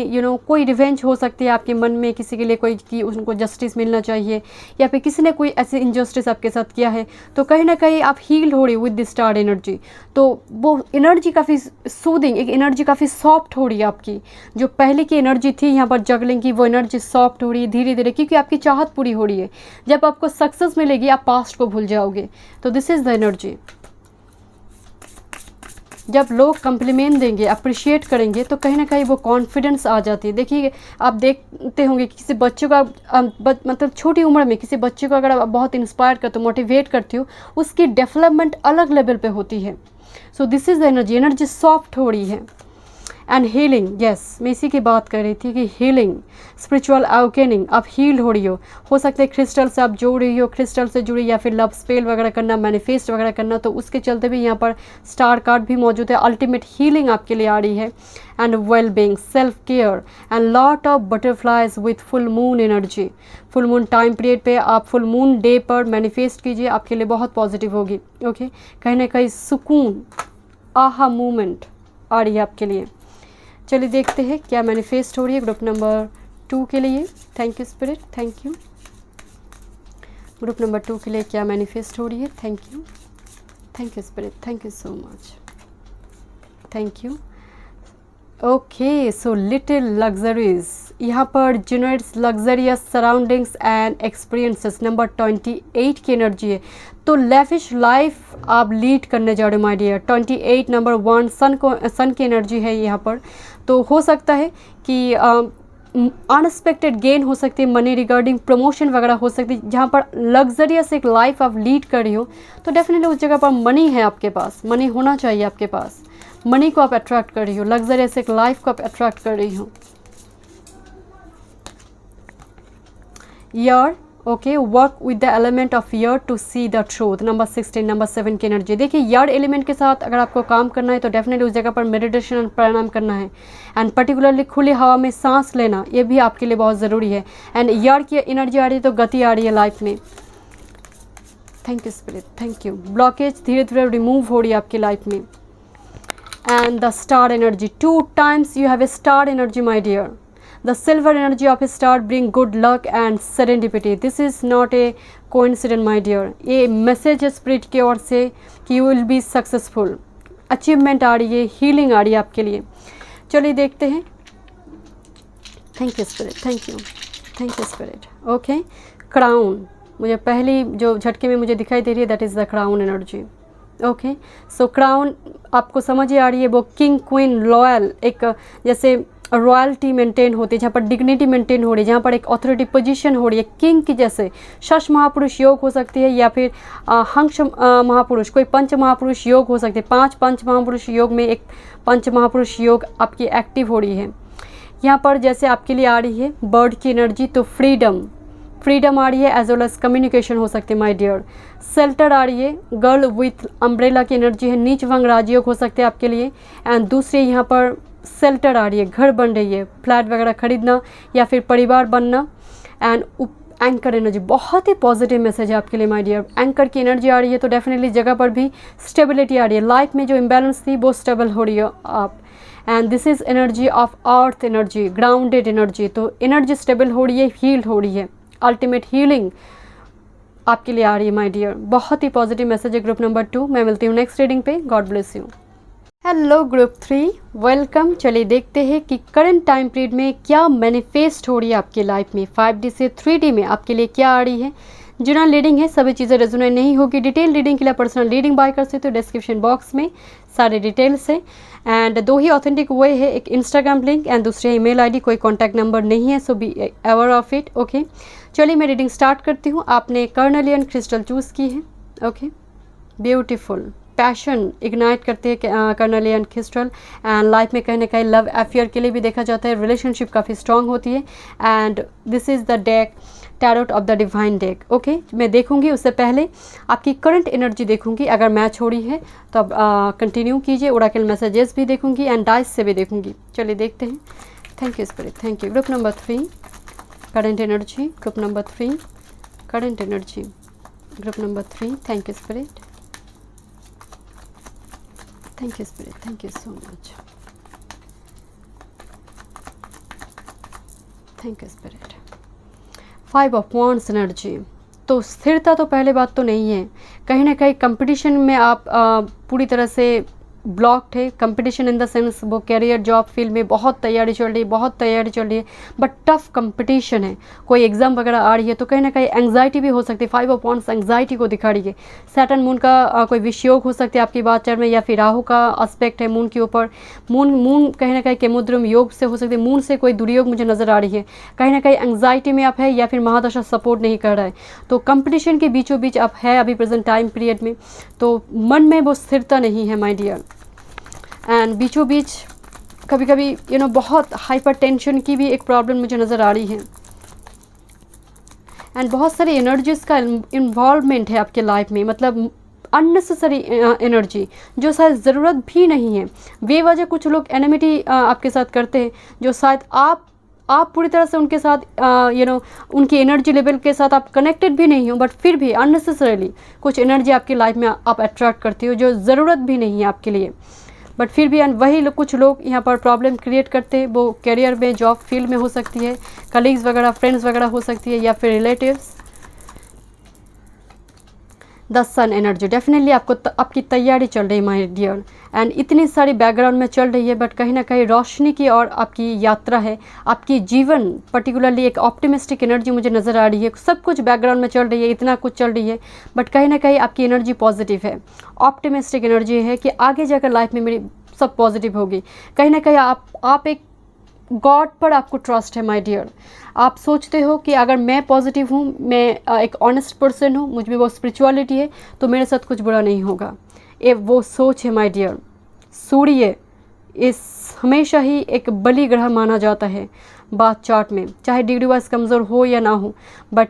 कोई रिवेंज हो सकती है आपके मन में किसी के लिए, कोई कि उनको जस्टिस मिलना चाहिए, या फिर किसी ने कोई ऐसी इनजस्टिस आपके साथ किया है, तो कहीं ना कहीं आप हील हो रही विद दिस स्टार एनर्जी। तो वो एनर्जी काफ़ी सूदिंग, एक एनर्जी काफ़ी सॉफ्ट हो रही है आपकी। जो पहले की एनर्जी थी यहाँ पर जगलिंग की, वो एनर्जी सॉफ्ट हो रही है धीरे धीरे, क्योंकि आपकी चाहत पूरी हो रही है। जब आपको सक्सेस मिलेगी आप पास्ट को भूल जाओगे। तो दिस इज़ द एनर्जी। जब लोग कम्प्लीमेंट देंगे, अप्रिशिएट करेंगे, तो कहीं ना कहीं वो कॉन्फिडेंस आ जाती है। देखिए आप देखते होंगे किसी बच्चे का मतलब छोटी उम्र में किसी बच्चे को अगर आप बहुत इंस्पायर करते हो, मोटिवेट करती हो, उसकी डेवलपमेंट अलग लेवल पे होती है। So this is the energy, energy soft हो रही है। एंड हीलिंग, यस, मैं इसी की बात कर रही थी कि हीलिंग, स्पिरिचुअल अवेकनिंग, आप हील हो रही हो सकता है क्रिस्टल से आप जोड़ रही हो, क्रिस्टल से जुड़ी, या फिर लव स्पेल वगैरह करना, मैनिफेस्ट वगैरह करना, तो उसके चलते भी यहाँ पर स्टार कार्ड भी मौजूद है। अल्टीमेट हीलिंग आपके लिए आ रही है। And well being, self care and lot of butterflies with full moon energy. Full moon time period पे आप फुल मून डे पर मैनिफेस्ट कीजिए, आपके लिए बहुत पॉजिटिव होगी। ओके, कहीं ना कहीं सुकून, आहा मूवमेंट आ रही है आपके लिए। चलिए देखते हैं क्या मैनिफेस्ट हो रही है ग्रुप नंबर 2 के लिए। Thank you spirit, thank you. Group number 2 के लिए क्या मैनिफेस्ट हो रही है? Thank you, thank you spirit, thank you so much, thank you. Okay, so little luxuries, यहाँ पर generates luxurious surroundings and experiences. Number 28 की एनर्जी है, तो लेविश लाइफ आप लीड करने जा रहे हो माय डियर। 28 नंबर 1 सन की एनर्जी है यहाँ पर। तो हो सकता है कि अनएक्सपेक्टेड गेन हो सकती है, मनी रिगार्डिंग प्रमोशन वगैरह हो सकती है। जहाँ पर लग्जरियस एक लाइफ आप लीड कर रही हो, तो डेफिनेटली उस जगह पर मनी है आपके पास, मनी होना चाहिए आपके पास। मनी को आप अट्रैक्ट कर रही हो, लग्जरियस एक लाइफ को आप अट्रैक्ट कर रही हो। Air, okay, work with the element of air to see the truth. Number 16, number 7 की एनर्जी। देखिए ईयर एलिमेंट के साथ अगर आपको काम करना है तो डेफिनेटली उस जगह पर मेडिटेशन एंड प्राणायाम करना है। एंड पर्टिकुलरली खुली हवा में सांस लेना, ये भी आपके लिए बहुत ज़रूरी है। एंड ईयर की एनर्जी आ रही है तो गति आ रही है लाइफ में। Thank you spirit, thank you. Blockage धीरे धीरे रिमूव हो रही है आपकी लाइफ में। And the star energy, 2 times you have a star energy my dear. The silver energy of a star bring good luck and serendipity. This is not a coincidence my dear. ये message है spirit की ओर से कि you will be successful. Achievement आ रही है, healing आ रही है आपके लिए। चलिए देखते हैं। Thank you spirit, thank you. Thank you spirit. Okay, crown मुझे पहली जो झटके में मुझे दिखाई दे रही है, that is the crown energy. Okay, so crown आपको समझ ही आ रही है, वो किंग क्वीन लॉयल, एक जैसे रॉयल्टी मेंटेन होती है, जहाँ पर डिग्निटी मेंटेन हो रही है, जहाँ पर एक अथॉरिटी पोजीशन हो रही है किंग की जैसे। शश महापुरुष योग हो सकती है, या फिर हंस महापुरुष, कोई पंच महापुरुष योग हो सकते हैं। 5 पंच महापुरुष योग में एक पंच महापुरुष योग आपकी एक्टिव हो रही है। यहाँ पर जैसे आपके लिए आ रही है बर्ड की एनर्जी, तो फ्रीडम आ रही है, एज वेल एज कम्युनिकेशन हो सकते हैं माय डियर। शेल्टर आ रही है, गर्ल विथ अम्ब्रेला की एनर्जी है, नीच भंग राजयोग हो सकते हैं आपके लिए। एंड दूसरी यहाँ पर शेल्टर आ रही है, घर बन रही है, फ्लैट वगैरह खरीदना या फिर परिवार बनना। एंड एंकर एनर्जी, बहुत ही पॉजिटिव मैसेज है आपके लिए माय डियर। एंकर की एनर्जी आ रही है, तो डेफिनेटली जगह पर भी स्टेबिलिटी आ रही है, लाइफ में जो इम्बैलेंस थी वो स्टेबल हो रही है आप। And this is energy of earth energy, grounded energy, तो एनर्जी स्टेबल हो रही है, हील हो रही है, अल्टीमेट हीलिंग आपके लिए आ रही है माय डियर। बहुत ही पॉजिटिव मैसेज है ग्रुप नंबर 2। मैं मिलती हूँ नेक्स्ट रीडिंग पे। God bless you. Hello group 3, welcome. चलिए देखते हैं कि करंट टाइम पीरियड में क्या मैनिफेस्ट हो रही है आपकी लाइफ में। 5D से 3D में आपके लिए क्या आ रही है। जनरल रीडिंग है, सभी चीज़ें रेजोनेट नहीं होगी। डिटेल रीडिंग के लिए पर्सनल रीडिंग बाय कर सकते हो, डिस्क्रिप्शन बॉक्स में सारे डिटेल्स है। एंड 2 ही ऑथेंटिक वे है, एक इंस्टाग्राम लिंक एंड दूसरी ईमेल आईडी, कोई कॉन्टैक्ट नंबर नहीं है, so be aware of it. Okay, चलिए मैं रीडिंग स्टार्ट करती हूँ। आपने कार्नेलियन क्रिस्टल चूज़ की है। ओके, ब्यूटीफुल, पैशन इग्नाइट करते हैं कार्नेलियन क्रिस्टल। एंड लाइफ में कहीं ना कहीं लव अफेयर के लिए भी देखा जाता है, रिलेशनशिप काफ़ी स्ट्रांग होती है। And this is the deck, tarot of the divine deck. Okay, मैं देखूंगी उससे पहले आपकी करंट एनर्जी देखूंगी, अगर मैच हो रही है तो अब कंटिन्यू कीजिए। ओरेकल मैसेजेस भी देखूंगी एंड डाइस से भी देखूंगी। चलिए देखते हैं। Thank you spirit, thank you. Group number 3 current energy, group number 3 current energy, group number 3। Thank you spirit, thank you spirit, thank you so much, thank you spirit. 5 of wands energy, तो स्थिरता तो पहले बात तो नहीं है, कहीं ना कहीं कंपटीशन में आप पूरी तरह से ब्लॉक्ड है। कंपटीशन इन द सेंस वो कैरियर जॉब फील्ड में बहुत तैयारी चल रही है, बहुत तैयारी चल रही है, बट टफ कंपटीशन है। कोई एग्जाम वगैरह आ रही है तो कहीं ना कहीं एंग्जाइटी भी हो सकती है। 5 ऑफ वांड्स एंग्जाइटी को दिखा रही है। सैटर्न मून का कोई विषयोग हो सकती है आपकी बात चल में, या फिर राहु का एस्पेक्ट है मून के ऊपर। मून कहीं ना कहीं केमुद्रम योग से हो सकती है। मून से कोई दुर्योग मुझे नज़र आ रही है, कहीं ना कहीं एंग्जाइटी में आप है, या फिर महादशा सपोर्ट नहीं कर रहा है। तो कंपटीशन के बीचों बीच आप है अभी प्रेजेंट टाइम पीरियड में, तो मन में वो स्थिरता नहीं है माय डियर। एंड बीचों बीच कभी कभी बहुत हाइपर टेंशन की भी एक प्रॉब्लम मुझे नज़र आ रही है। एंड बहुत सारी एनर्जीज का इन्वॉल्वमेंट है आपके लाइफ में, मतलब अननेसेसरी एनर्जी जो शायद ज़रूरत भी नहीं है। बेवजह कुछ लोग एनिमिटी आपके साथ करते हैं, जो शायद आप पूरी तरह से उनके साथ उनकी एनर्जी लेवल के साथ आप कनेक्टेड भी नहीं हो, बट फिर भी अननेसेसरीली कुछ एनर्जी आपकी लाइफ में आप अट्रैक्ट करते हो जो ज़रूरत भी नहीं है आपके लिए। बट फिर भी वही कुछ लोग यहाँ पर प्रॉब्लम क्रिएट करते हैं। वो करियर में, जॉब फील्ड में हो सकती है, कलीग्स वगैरह, फ्रेंड्स वगैरह हो सकती है, या फिर relatives. The sun energy, definitely आपकी तैयारी चल रही है माय डियर। एंड इतनी सारी बैकग्राउंड में चल रही है, बट कहीं ना कहीं रोशनी की और आपकी यात्रा है। आपकी जीवन पर्टिकुलरली एक ऑप्टिमिस्टिक एनर्जी मुझे नज़र आ रही है। सब कुछ बैकग्राउंड में चल रही है, इतना कुछ चल रही है, बट कहीं ना कहीं आपकी एनर्जी पॉजिटिव है, ऑप्टिमिस्टिक एनर्जी है कि आगे जाकर लाइफ में मेरी सब पॉजिटिव होगी। कहीं ना कहीं आप एक गॉड पर आपको ट्रस्ट है माय डियर। आप सोचते हो कि अगर मैं पॉजिटिव हूँ, मैं एक ऑनेस्ट पर्सन हूँ, मुझ में वो स्पिरिचुअलिटी है, तो मेरे साथ कुछ बुरा नहीं होगा। ये वो सोच है माय डियर। सूर्य इस हमेशा ही एक बलि ग्रह माना जाता है बात चार्ट में, चाहे डिग्री वाइज कमज़ोर हो या ना हो, बट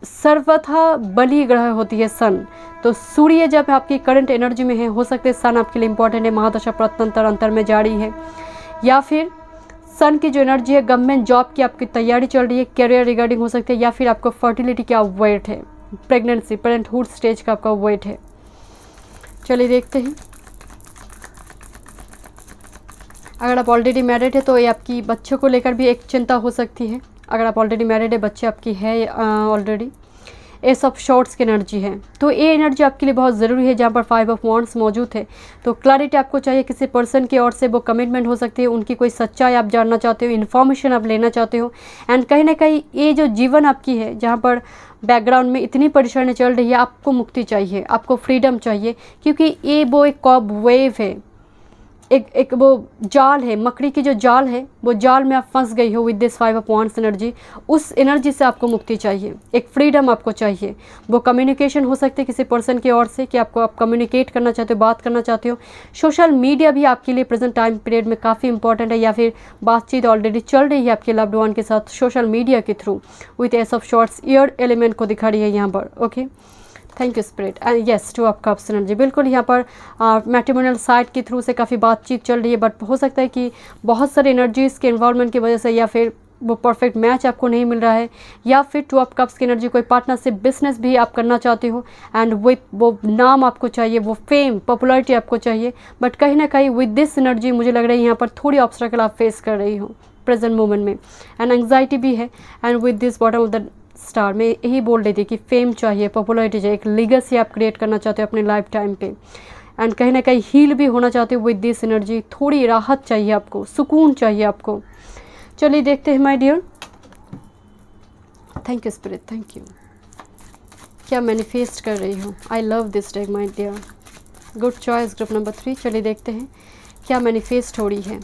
सर्वथा बलि ग्रह होती है सन। तो सूर्य जब आपकी करंट एनर्जी में है, हो सकते हैं सन आपके लिए इंपॉर्टेंट है, महादशा प्रत्यंतर अंतर में जारी है, या फिर सन की जो एनर्जी है गवर्नमेंट जॉब की आपकी तैयारी चल रही है, करियर रिगार्डिंग हो सकती है, या फिर आपको फर्टिलिटी का वेट है, प्रेगनेंसी, पेरेंटहुड स्टेज का आपका वेट है। चलिए देखते हैं। अगर आप ऑलरेडी मैरिड है तो ये आपकी बच्चों को लेकर भी एक चिंता हो सकती है। अगर आप ऑलरेडी मैरिड है, बच्चे आपकी है ऑलरेडी। एस ऑफ शॉर्ट्स की एनर्जी है। तो ये एनर्जी आपके लिए बहुत ज़रूरी है जहाँ पर 5 ऑफ वॉन्ड्स मौजूद है। तो क्लैरिटी आपको चाहिए किसी पर्सन की ओर से, वो कमिटमेंट हो सकती है, उनकी कोई सच्चाई आप जानना चाहते हो, इन्फॉर्मेशन आप लेना चाहते हो। एंड कहीं ना कहीं ये जो जीवन आपकी है जहाँ पर बैकग्राउंड में इतनी परेशानी चल रही है, आपको मुक्ति चाहिए, आपको फ्रीडम चाहिए, क्योंकि ये वो एक कॉब वेव है, एक वो जाल है, मकड़ी की जो जाल है, वो जाल में आप फंस गई हो with this 5 of wands energy. उस एनर्जी से आपको मुक्ति चाहिए, एक फ्रीडम आपको चाहिए। वो कम्युनिकेशन हो सकती है किसी पर्सन की ओर से कि आप कम्युनिकेट करना चाहते हो, बात करना चाहते हो। सोशल मीडिया भी आपके लिए प्रेजेंट टाइम पीरियड में काफ़ी इंपॉर्टेंट है, या फिर बातचीत ऑलरेडी चल रही है आपके लव्ड वन के साथ सोशल मीडिया के through with S of shorts. Air element को दिखा रही है यहाँ पर। Okay, thank you spirit. And yes, 2 of cups energy, बिल्कुल यहाँ पर मैट्रिमोनियल साइट के थ्रू से काफ़ी बातचीत चल रही है, बट हो सकता है कि बहुत सारे एनर्जीज़ के इन्वॉल्वमेंट की वजह से, या फिर वो परफेक्ट मैच आपको नहीं मिल रहा है, या फिर 2 ऑफ कप्स की एनर्जी कोई पार्टनरशिप बिजनेस भी आप करना चाहते हो, एंड विथ वो नाम आपको चाहिए, वो फेम पॉपुलैरिटी आपको चाहिए, बट कहीं ना कहीं विद दिस एनर्जी मुझे लग रहा है यहाँ पर थोड़ी ऑब्स्टेकल आप फेस कर रही हो प्रेजेंट मोमेंट में, एंड एंग्जाइटी भी है। And with this bottom of the star में यही बोल रही थी कि फेम चाहिए, पॉपुलैरिटी चाहिए, एक लीगेसी आप क्रिएट करना चाहते हो अपने लाइफ टाइम पे, एंड कहीं ना कहीं हील भी होना चाहते हो विद दिस एनर्जी। थोड़ी राहत चाहिए आपको, सुकून चाहिए आपको। चलिए देखते हैं my dear. Thank you spirit, thank you. क्या मैनिफेस्ट कर रही हो? I love this deck my dear. Good choice group number 3। चलिए देखते हैं क्या मैनिफेस्ट हो रही है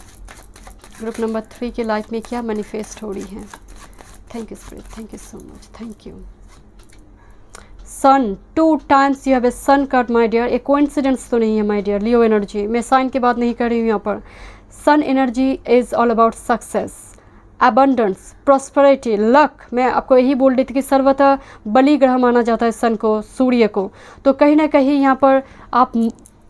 ग्रुप नंबर 3 की लाइफ में, क्या मैनिफेस्ट हो रही है। Thank you spirit, thank you so much, thank you. Sun, 2 times you have a sun card my dear. एक कोइंसिडेंस तो नहीं है माय डियर। लियो एनर्जी, मैं साइन की बात नहीं कर रही हूँ यहाँ पर। Sun energy is all about success, abundance, prosperity, luck. मैं आपको यही बोल रही थी कि सर्वथा बलि ग्रह माना जाता है सन को, सूर्य को। तो कहीं ना कहीं यहाँ पर आप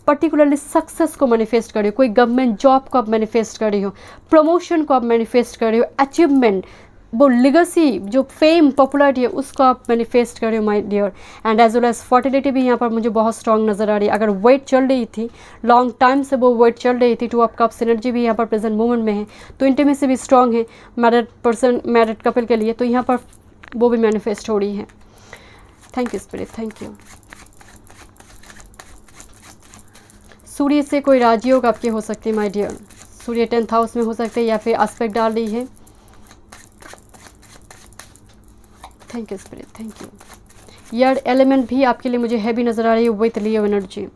पर्टिकुलरली सक्सेस को मैनिफेस्ट कर रही हो, कोई गवर्नमेंट जॉब को आप मैनिफेस्ट कर रही हो, प्रमोशन को आप मैनिफेस्ट कर रही हो, अचीवमेंट, वो लिगेसी, जो फेम पॉपुलैरिटी है, उसको आप मैनिफेस्ट कर रहे हो my dear. And as well as fertility भी यहाँ पर मुझे बहुत स्ट्रॉन्ग नज़र आ रही है। अगर वेट चल रही थी लॉन्ग टाइम से, वो वेट चल रही थी, 2 ऑफ कप्स एनर्जी भी यहाँ पर प्रेजेंट मोमेंट में है, तो इंटीमेसी भी स्ट्रॉन्ग है मैरिड पर्सन, मैरिड कपल के लिए, तो यहाँ पर वो भी मैनिफेस्ट हो रही है। Thank you spirit, thank you. सूर्य से कोई राजयोग आपके हो सकती है my dear. Surya 10th house में हो सकते हैं, या फिर एस्पेक्ट डाल रही है। Thank you spirit, thank you. Air element भी आपके लिए मुझे हैवी नज़र आ रही है with Leo energy.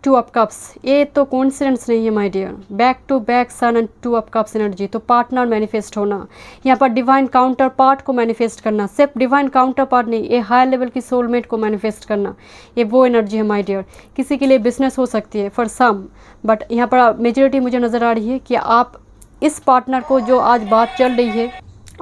2 of cups, ये तो कोइंसिडेंस नहीं है my dear. Back to back sun and 2 of cups energy, तो पार्टनर मैनिफेस्ट होना, यहाँ पर डिवाइन काउंटर पार्ट को मैनिफेस्ट करना, सिर्फ डिवाइन काउंटर पार्ट नहीं, ये हायर लेवल की सोलमेट को मैनिफेस्ट करना, ये वो एनर्जी है माय डियर। किसी के लिए बिजनेस हो सकती है फॉर सम, बट यहाँ पर मेजॉरिटी मुझे नज़र आ रही है कि आप इस पार्टनर को, जो आज बात चल रही है,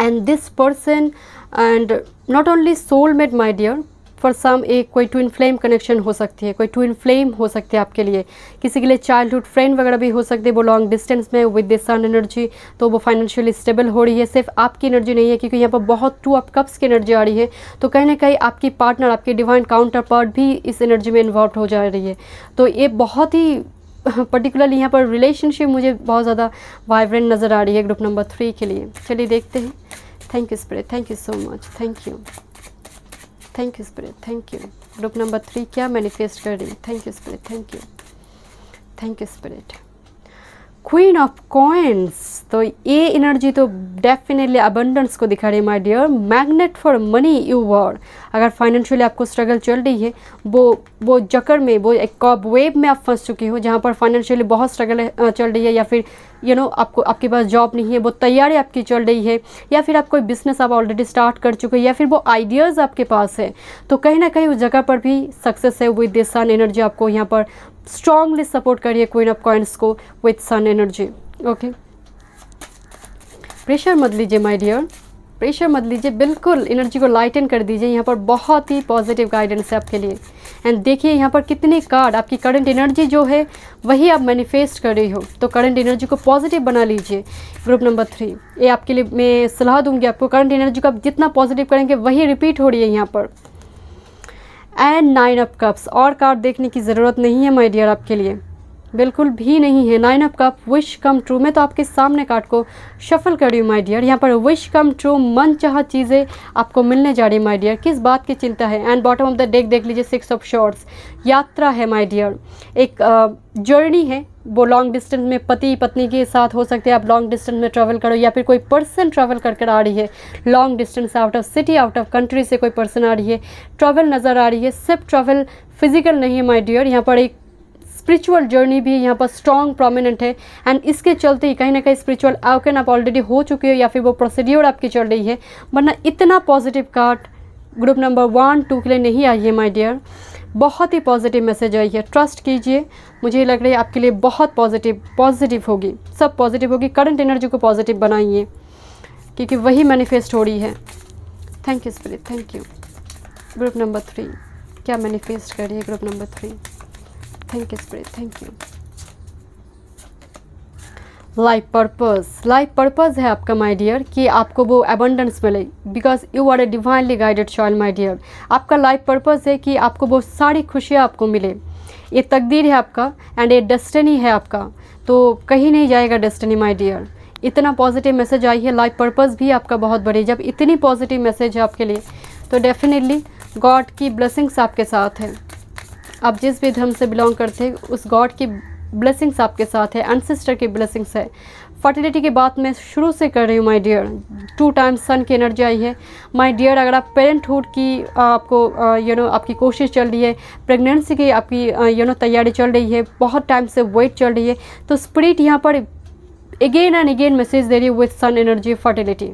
and this person, and not only soulmate my dear, for some एक कोई ट्विन फ्लेम कनेक्शन हो सकती है, कोई ट्विन फ्लेम हो सकती है आपके लिए, किसी के लिए चाइल्डहुड फ्रेंड वगैरह भी हो सकते हैं, वो लॉन्ग डिस्टेंस में विद दिस सन एनर्जी, तो वो फाइनेंशियली स्टेबल हो रही है। सिर्फ आपकी एनर्जी नहीं है, क्योंकि यहाँ पर बहुत 2 ऑफ कप्स की एनर्जी आ रही है, तो कहीं ना कहीं आपकी पार्टनर, आपकी डिवाइन काउंटर पार्ट भी इस एनर्जी में इन्वॉल्व हो जा रही है। तो ये बहुत ही पर्टिकुलरली यहाँ पर रिलेशनशिप मुझे बहुत ज़्यादा वाइब्रेंट नज़र आ रही है ग्रुप नंबर 3 के लिए। चलिए देखते हैं। Thank you spirit, thank you so much, thank you, thank you spirit, thank you. Group number 3 क्या मैनिफेस्ट कर रही है? Thank you spirit, thank you, thank you spirit. Queen of coins, तो ये एनर्जी तो डेफिनेटली अबंडेंस को दिखा रही है my dear. Magnet for money you were, अगर फाइनेंशियली आपको स्ट्रगल चल रही है, वो जकड़ में, वो एक कॉब वेव में आप फंस चुके हो, जहाँ पर फाइनेंशियली बहुत स्ट्रगल चल रही है, या फिर आपके पास जॉब नहीं है, वो तैयारी आपकी चल रही है, या फिर आप कोई बिजनेस आप ऑलरेडी स्टार्ट कर चुके हो, या फिर वो आइडियाज़ आपके पास है, तो कहीं ना कहीं उस जगह पर भी सक्सेस है विद दिस सन एनर्जी। आपको यहाँ पर स्ट्रांगली सपोर्ट करिए क्वीन ऑफ कॉइन्स को with sun energy. Okay, pressure मत लीजिए माय डियर, प्रेशर मत लीजिए, बिल्कुल एनर्जी को लाइटन कर दीजिए। यहाँ पर बहुत ही पॉजिटिव गाइडेंस है आपके लिए। एंड देखिए यहाँ पर कितने कार्ड, आपकी करंट एनर्जी जो है वही आप मैनिफेस्ट कर रही हो, तो करंट एनर्जी को पॉजिटिव बना लीजिए। ग्रुप नंबर 3, ये आपके लिए मैं सलाह दूंगी आपको, करंट एनर्जी को आप जितना पॉजिटिव करेंगे वही रिपीट हो रही है यहाँ पर। एंड 9 ऑफ कप्स, और कार्ड देखने की ज़रूरत नहीं है माय डियर आपके लिए। बिल्कुल भी नहीं है। 9 of cup, wish come true. मैं तो आपके सामने कार्ड को शफल कर रही हूँ माय डियर। यहाँ पर विश कम ट्रू, मन चाहा चीज़ें आपको मिलने जा रही है माय डियर। किस बात की चिंता है? And bottom of the deck देख लीजिए, 6 ऑफ शॉर्ट्स। यात्रा है माय डियर, एक जर्नी है, वो लॉन्ग डिस्टेंस में पति पत्नी के साथ हो सकते हैं, आप लॉन्ग डिस्टेंस में ट्रैवल करो, या फिर कोई पर्सन ट्रैवल करके आ रही है long distance, out of city, out of country से कोई पर्सन आ रही है, ट्रैवल नज़र आ रही है। सिर्फ ट्रैवल फिजिकल नहीं है माय डियर, यहाँ पर एक स्पिरिचुअल जर्नी भी यहाँ पर स्ट्रॉन्ग प्रोमिनेंट है। एंड इसके चलते ही कहीं ना कहीं स्पिरिचुअल आउटकन आप ऑलरेडी हो चुके हो, या फिर वो प्रोसीड्योर आपकी चल रही है, वरना इतना पॉजिटिव कार्ड ग्रुप नंबर 1, 2 के लिए नहीं आई है माय डियर। बहुत ही पॉजिटिव मैसेज आई है, ट्रस्ट कीजिए। मुझे लग रहा है आपके लिए बहुत पॉजिटिव होगी, सब पॉजिटिव होगी। करंट एनर्जी को पॉजिटिव बनाइए, क्योंकि वही मैनिफेस्ट हो रही है। Thank you spirit, thank you. Group number 3 क्या मैनिफेस्ट कर रही है group number 3? Thank you spirit, thank you. Life purpose है आपका माय डियर, कि आपको वो एबंडेंस मिले, because you are a divinely guided child my dear. आपका लाइफ पर्पस है कि आपको वो सारी खुशियाँ आपको मिले। ये तकदीर है आपका, एंड ये डेस्टिनी है आपका, तो कहीं नहीं जाएगा डेस्टिनी माय डियर। इतना पॉजिटिव मैसेज आई है, लाइफ पर्पस भी आपका बहुत बड़ी। जब इतनी पॉजिटिव मैसेज है आपके लिए, तो डेफिनेटली गॉड की ब्लेसिंग्स आपके साथ है। आप जिस भी धर्म से बिलोंग करते हैं, उस गॉड की ब्लेसिंग्स आपके साथ है, एंसेस्टर की ब्लेसिंग्स है। फर्टिलिटी की बात मैं शुरू से कर रही हूँ माय डियर। 2 टाइम्स सन की एनर्जी आई है माय डियर। अगर आप पेरेंटहुड की आपको आपकी कोशिश चल रही है, प्रेगनेंसी की आपकी तैयारी चल रही है, बहुत टाइम से वेट चल रही है, तो स्पिरिट यहाँ पर अगेन एंड अगेन मैसेज दे रही है विथ सन एनर्जी। फर्टिलिटी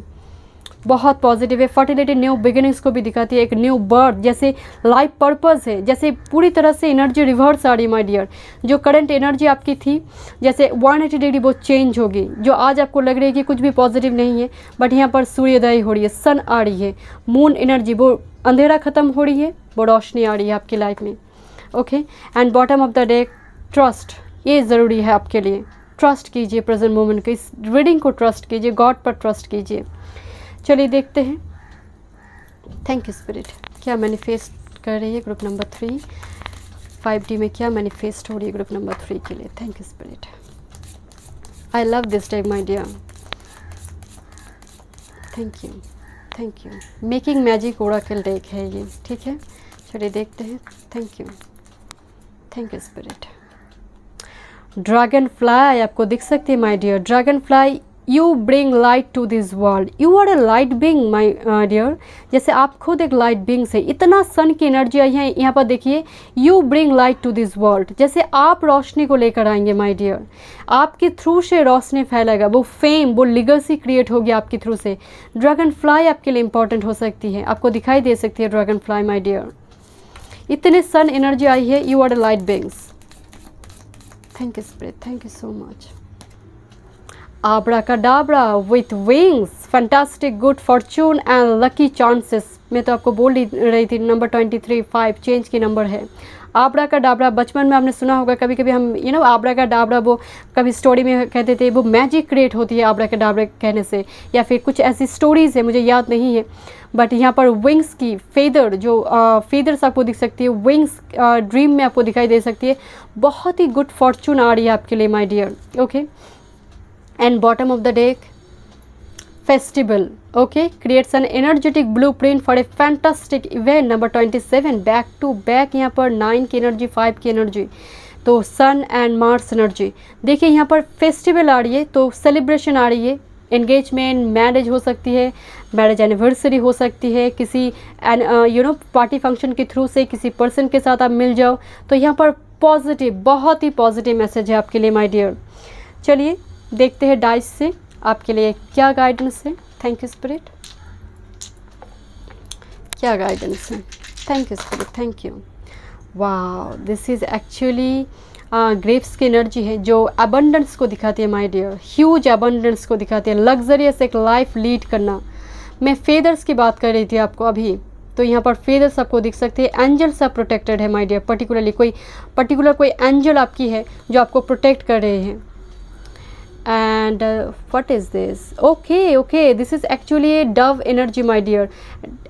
बहुत पॉजिटिव है। फर्टिलिटी न्यू बिगिनिंग्स को भी दिखाती है, एक न्यू बर्थ, जैसे लाइफ पर्पस है, जैसे पूरी तरह से एनर्जी रिवर्स आ रही है माय डियर। जो करंट एनर्जी आपकी थी, जैसे 180 डिग्री वो चेंज होगी। जो आज आपको लग रही है कि कुछ भी पॉजिटिव नहीं है, बट यहाँ पर सूर्योदय हो रही है, सन आ रही है, मून एनर्जी, वो अंधेरा खत्म हो रही है, वो रोशनी आ रही है आपकी लाइफ में। Okay, and bottom of the day trust, ये ज़रूरी है आपके लिए। ट्रस्ट कीजिए प्रेजेंट मोमेंट को, इस रीडिंग को ट्रस्ट कीजिए, गॉड पर ट्रस्ट कीजिए। चलिए देखते हैं। थैंक यू स्पिरिट, क्या मैनिफेस्ट कर रही है ग्रुप नंबर 3? 5D में क्या मैनिफेस्ट हो रही है ग्रुप नंबर 3 के लिए? Thank you spirit. I love this deck my dear. Thank you, thank you. Making magic oracle deck है ये, ठीक है। चलिए देखते हैं। Thank you, thank you spirit. Dragonfly आपको दिख सकती है माय डियर। Dragonfly, you bring light to this world, you are a light being my dear. जैसे आप खुद एक लाइट बीइंग से, इतना सन की एनर्जी आई है यहाँ पर देखिए। You bring light to this world, जैसे आप रोशनी को लेकर आएंगे माय डियर। आपके थ्रू से रोशनी फैलेगा, वो फेम, वो लिगेसी क्रिएट होगी आपके थ्रू से। ड्रैगन फ्लाई आपके लिए इंपॉर्टेंट हो सकती है, आपको दिखाई दे सकती है ड्रैगन फ्लाई माय डियर। इतने सन एनर्जी आई है, you are a light beings. Thank you spirit, thank you so much. Abracadabra with wings, fantastic good fortune and lucky chances। मैं तो आपको बोल रही थी नंबर 23, 5 चेंज की नंबर है। आब्राकाडाब्रा, बचपन में आपने सुना होगा, कभी कभी हम आब्राकाडाब्रा, वो कभी स्टोरी में कहते थे, वो मैजिक क्रिएट होती है आब्राकाडाब्रा कहने से, या फिर कुछ ऐसी स्टोरीज़ है, मुझे याद नहीं है। बट यहाँ पर विंग्स की फेदर, जो फेदर्स आपको दिख सकती है, विंग्स ड्रीम में आपको दिखाई दे सकती है। बहुत ही गुड फॉर्चून आ रही है आपके लिए my dear. Okay, and bottom of the deck festival, okay, creates an energetic blueprint for a fantastic event। number 27 back to back, यहाँ पर 9 की एनर्जी, 5 की एनर्जी, तो सन एंड मार्स एनर्जी। देखिए यहाँ पर फेस्टिवल आ रही है, तो सेलिब्रेशन आ रही है, एंगेजमेंट, मैरिज हो सकती है, मैरिज एनिवर्सरी हो सकती है, किसी पार्टी फंक्शन के थ्रू से किसी पर्सन के साथ आप मिल जाओ। तो यहाँ पर पॉजिटिव, बहुत ही पॉजिटिव मैसेज है आपके लिए माय डियर। चलिए देखते हैं डाइस से आपके लिए क्या गाइडेंस है। थैंक यू स्पिरिट, क्या गाइडेंस है? Thank you spirit, thank you. वाह, दिस इज़ एक्चुअली ग्रेप्स की एनर्जी है, जो अबंडेंस को दिखाती है माय डियर, ह्यूज अबंडेंस को दिखाती है, लग्जरियस एक लाइफ लीड करना। मैं फेदर्स की बात कर रही थी आपको अभी, तो यहाँ पर फेदर्स आपको दिख सकते हैं। एंजल्स आप प्रोटेक्टेड है माय डियर, पर्टिकुलरली कोई एंजल आपकी है जो आपको प्रोटेक्ट कर रहे हैं। and what is this? okay, this is actually a dove energy my dear।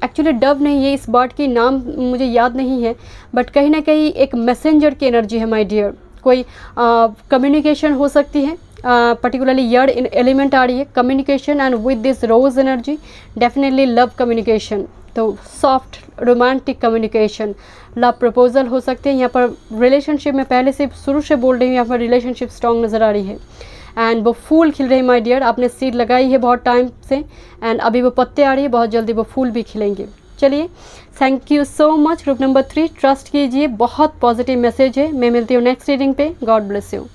actually dove नहीं है, इस बर्ड की नाम मुझे याद नहीं है, बट कहीं ना कहीं एक मैसेंजर की एनर्जी है माय डियर। कोई कम्युनिकेशन हो सकती है, पर्टिकुलरली यर्ड एलिमेंट आ रही है, communication and with this rose energy definitely love communication, तो soft romantic communication, love proposal हो सकते हैं। यहाँ पर रिलेशनशिप में पहले से शुरू से बोल रही हूँ, यहाँ पर रिलेशनशिप स्ट्रॉन्ग नज़र आ रही है। एंड वो फूल खिल रहे हैं माय डियर, आपने सीड लगाई है बहुत टाइम से एंड अभी वो पत्ते आ रही है, बहुत जल्दी वो फूल भी खिलेंगे। चलिए, thank you so much. Group number 3 trust कीजिए, बहुत पॉजिटिव मैसेज है। मैं मिलती हूँ नेक्स्ट रीडिंग पे। God bless you.